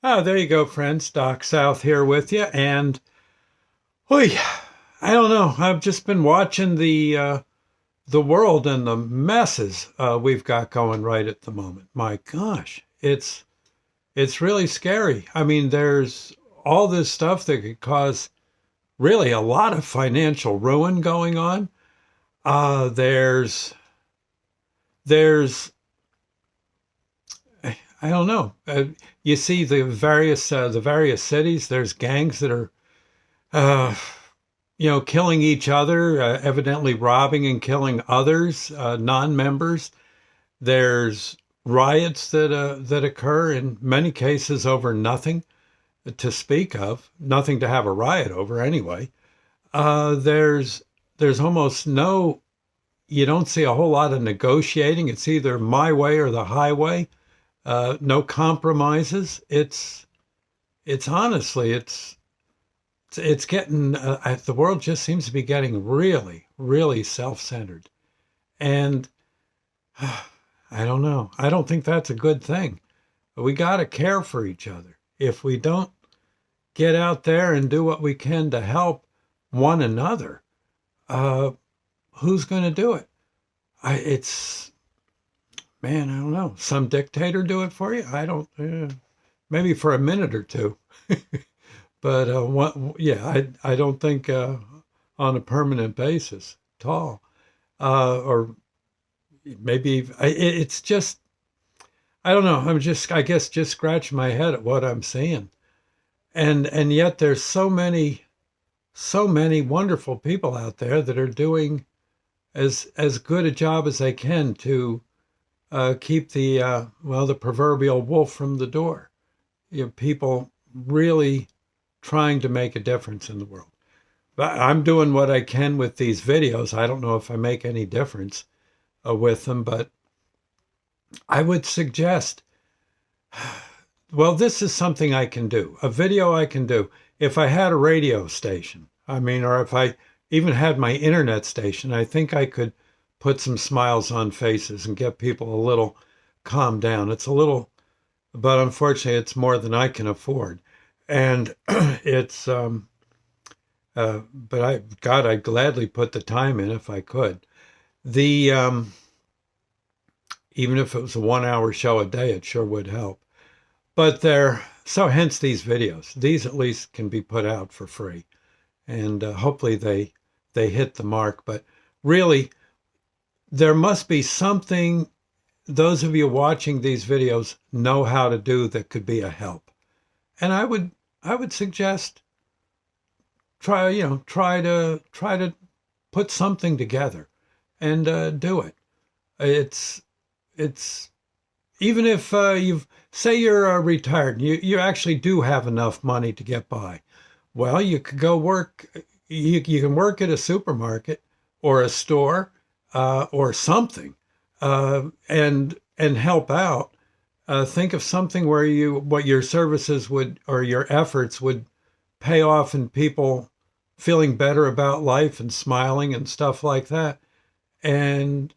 Oh, there you go, friends. Doc South here with you. And, whew, I don't know. I've just been watching the world and the messes we've got going right at the moment. My gosh, it's really scary. I mean, there's all this stuff that could cause really a lot of financial ruin going on. There's I don't know. You see the various cities. There's gangs that are uh, killing each other, evidently robbing and killing others, non-members. There's riots that occur in many cases over nothing to speak of, nothing to have a riot over anyway. There's almost no, you don't see a whole lot of negotiating. It's either my way or the highway. No compromises. It's honestly, it's getting the world just seems to be getting really, really self-centered, and I don't know. I don't think that's a good thing. We got to care for each other. If we don't get out there and do what we can to help one another, uh, who's going to do it? It's man, I don't know. Some dictator do it for you? I don't. Maybe for a minute or two, but yeah, I don't think on a permanent basis at all. Or maybe it's just I don't know. I guess just scratching my head at what I'm seeing, and yet there's so many wonderful people out there that are doing as good a job as they can to keep the proverbial wolf from the door. People really trying to make a difference in the world. But I'm doing what I can with these videos. I don't know if I make any difference with them, but I would suggest, well, this is something I can do, a video I can do. If I had a radio station, I mean, or if I even had my internet station, I think I could put some smiles on faces and get people a little calmed down. It's a little, but unfortunately, it's more than I can afford. And but God, I'd gladly put the time in if I could. The, even if it was a 1 hour show a day, it sure would help. But so hence these videos. These at least can be put out for free. And hopefully they hit the mark. But really, there must be something those of you watching these videos know how to do that could be a help. And I would suggest try to put something together and do it. It's even if you've say you're retired, you actually do have enough money to get by. Well, you could go work. You can work at a supermarket or a store or something, and help out. Think of something where what your services would or your efforts would pay off in people feeling better about life and smiling and stuff like that. And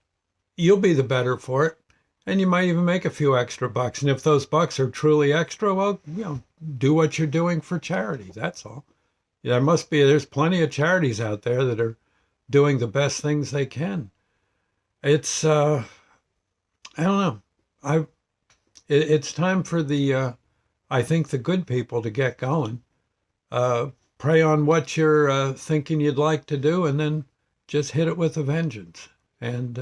you'll be the better for it. And you might even make a few extra bucks. And if those bucks are truly extra, well, do what you're doing for charity. That's all. There's plenty of charities out there that are doing the best things they can. It's, I don't know. It's time for I think the good people to get going. Pray on what you're thinking you'd like to do, and then just hit it with a vengeance. And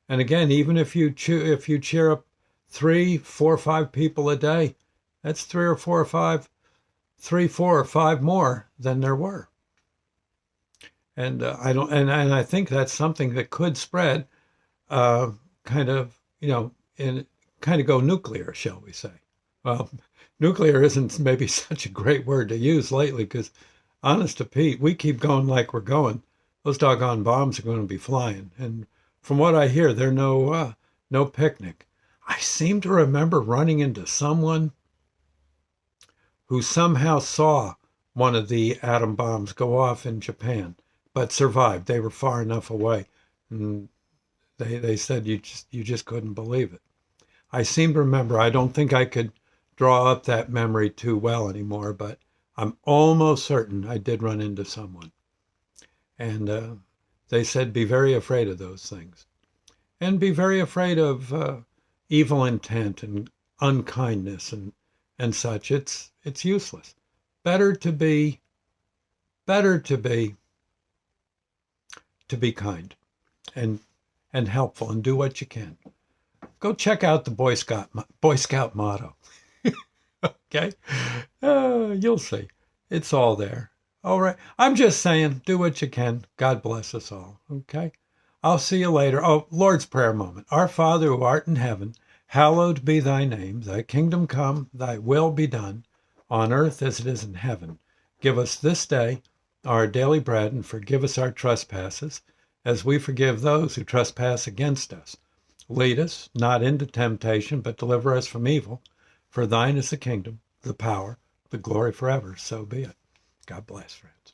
again, even if you cheer up 3, 4, 5 people a day, that's 3, 4, or 5 more than there were. And I don't, and I think that's something that could spread, kind of, and kind of go nuclear, shall we say? Well, nuclear isn't maybe such a great word to use lately because, honest to Pete, we keep going like we're going. Those doggone bombs are going to be flying, and from what I hear, they're no picnic. I seem to remember running into someone who somehow saw one of the atom bombs go off in Japan, but survived. They were far enough away, and they said you just couldn't believe it. I seem to remember. I don't think I could draw up that memory too well anymore, but I'm almost certain I did run into someone. And they said, be very afraid of those things. And be very afraid of evil intent and unkindness and such. It's useless. Better to be kind and helpful and do what you can. Go check out the Boy Scout motto. Okay? You'll see. It's all there. All right. I'm just saying, do what you can. God bless us all. Okay? I'll see you later. Oh, Lord's Prayer moment. Our Father who art in heaven, hallowed be thy name. Thy kingdom come, thy will be done, on earth as it is in heaven. Give us this day our daily bread, and forgive us our trespasses, as we forgive those who trespass against us. Lead us not into temptation, but deliver us from evil. For thine is the kingdom, the power, the glory forever. So be it. God bless, friends.